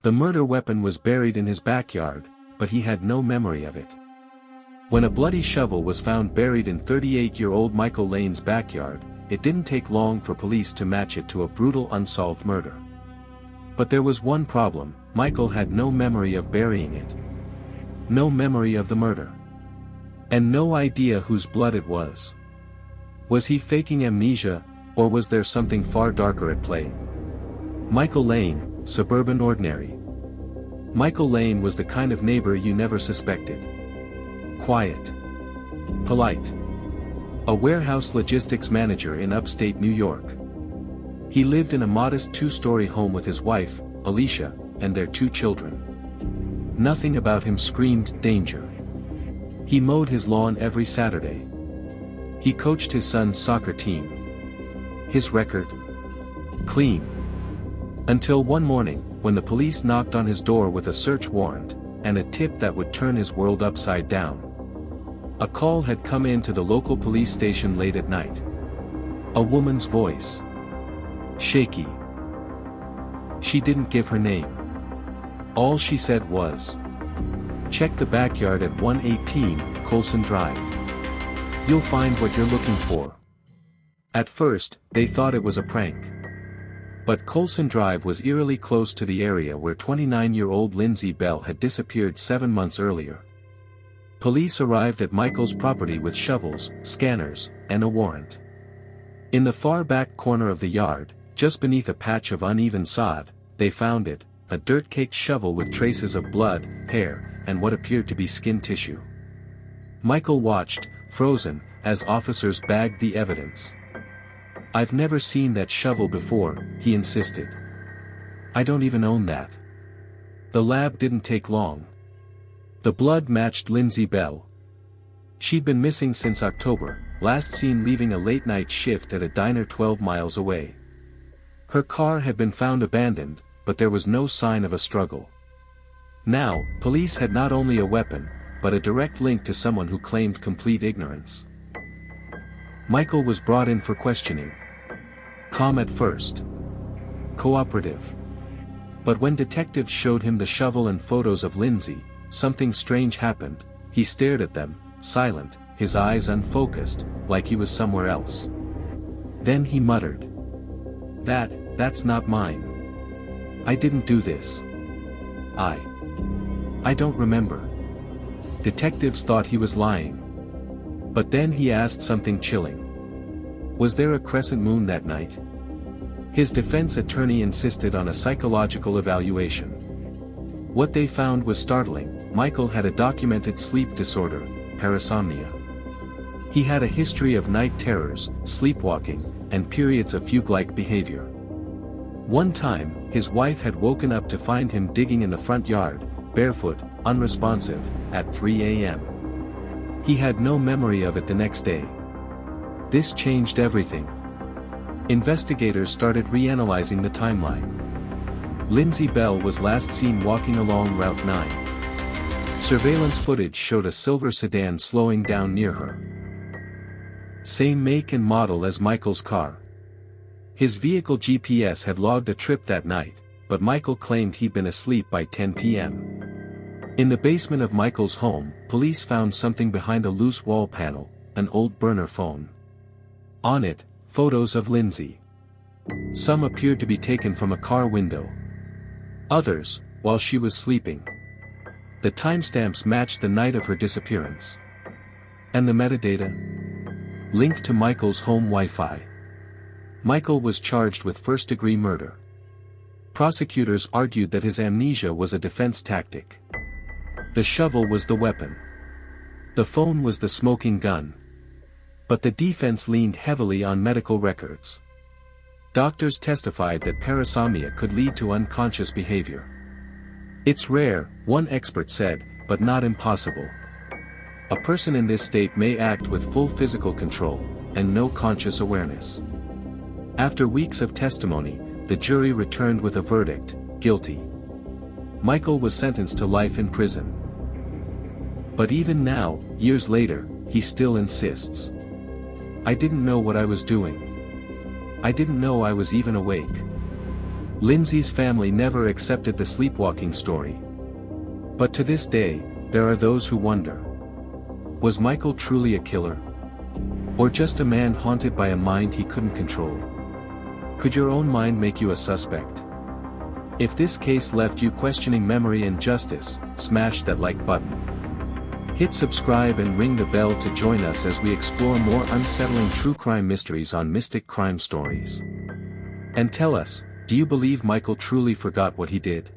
The murder weapon was buried in his backyard, but he had no memory of it. When a bloody shovel was found buried in 38-year-old Michael Lane's backyard, it didn't take long for police to match it to a brutal unsolved murder. But there was one problem: Michael had no memory of burying it. No memory of the murder. And no idea whose blood it was. Was he faking amnesia, or was there something far darker at play? Michael Lane, suburban ordinary. Michael Lane was the kind of neighbor you never suspected. Quiet. Polite. A warehouse logistics manager in upstate New York. He lived in a modest 2-story home with his wife, Alicia, and their 2 children. Nothing about him screamed danger. He mowed his lawn every Saturday. He coached his son's soccer team. His record? Clean. Until one morning, when the police knocked on his door with a search warrant, and a tip that would turn his world upside down. A call had come in to the local police station late at night. A woman's voice. Shaky. She didn't give her name. All she said was, "Check the backyard at 118, Colson Drive. You'll find what you're looking for." At first, they thought it was a prank. But Colson Drive was eerily close to the area where 29-year-old Lindsey Bell had disappeared 7 months earlier. Police arrived at Michael's property with shovels, scanners, and a warrant. In the far back corner of the yard, just beneath a patch of uneven sod, they found it, a dirt-caked shovel with traces of blood, hair, and what appeared to be skin tissue. Michael watched, frozen, as officers bagged the evidence. "I've never seen that shovel before," he insisted. "I don't even own that." The lab didn't take long. The blood matched Lindsey Bell. She'd been missing since October, last seen leaving a late-night shift at a diner 12 miles away. Her car had been found abandoned, but there was no sign of a struggle. Now, police had not only a weapon, but a direct link to someone who claimed complete ignorance. Michael was brought in for questioning. Calm at first. Cooperative. But when detectives showed him the shovel and photos of Lindsey, something strange happened. He stared at them, silent, his eyes unfocused, like he was somewhere else. Then he muttered. That's not mine. I didn't do this. I don't remember." Detectives thought he was lying. But then he asked something chilling. Was there a crescent moon that night? His defense attorney insisted on a psychological evaluation. What they found was startling. Michael had a documented sleep disorder, parasomnia. He had a history of night terrors, sleepwalking, and periods of fugue-like behavior. One time, his wife had woken up to find him digging in the front yard, barefoot, unresponsive, at 3 a.m. He had no memory of it the next day. This changed everything. Investigators started reanalyzing the timeline. Lindsey Bell was last seen walking along Route 9. Surveillance footage showed a silver sedan slowing down near her. Same make and model as Michael's car. His vehicle GPS had logged a trip that night, but Michael claimed he'd been asleep by 10 p.m. In the basement of Michael's home, police found something behind a loose wall panel, an old burner phone. On it, photos of Lindsey. Some appeared to be taken from a car window. Others, while she was sleeping. The timestamps matched the night of her disappearance. And the metadata? Linked to Michael's home Wi-Fi. Michael was charged with first-degree murder. Prosecutors argued that his amnesia was a defense tactic. The shovel was the weapon. The phone was the smoking gun. But the defense leaned heavily on medical records. Doctors testified that parasomnia could lead to unconscious behavior. It's rare, one expert said, but not impossible. A person in this state may act with full physical control, and no conscious awareness. After weeks of testimony, the jury returned with a verdict, guilty. Michael was sentenced to life in prison. But even now, years later, he still insists. "I didn't know what I was doing. I didn't know I was even awake." Lindsey's family never accepted the sleepwalking story. But to this day, there are those who wonder. Was Michael truly a killer? Or just a man haunted by a mind he couldn't control? Could your own mind make you a suspect? If this case left you questioning memory and justice, smash that like button. Hit subscribe and ring the bell to join us as we explore more unsettling true crime mysteries on Mystic Crime Stories. And tell us, do you believe Michael truly forgot what he did?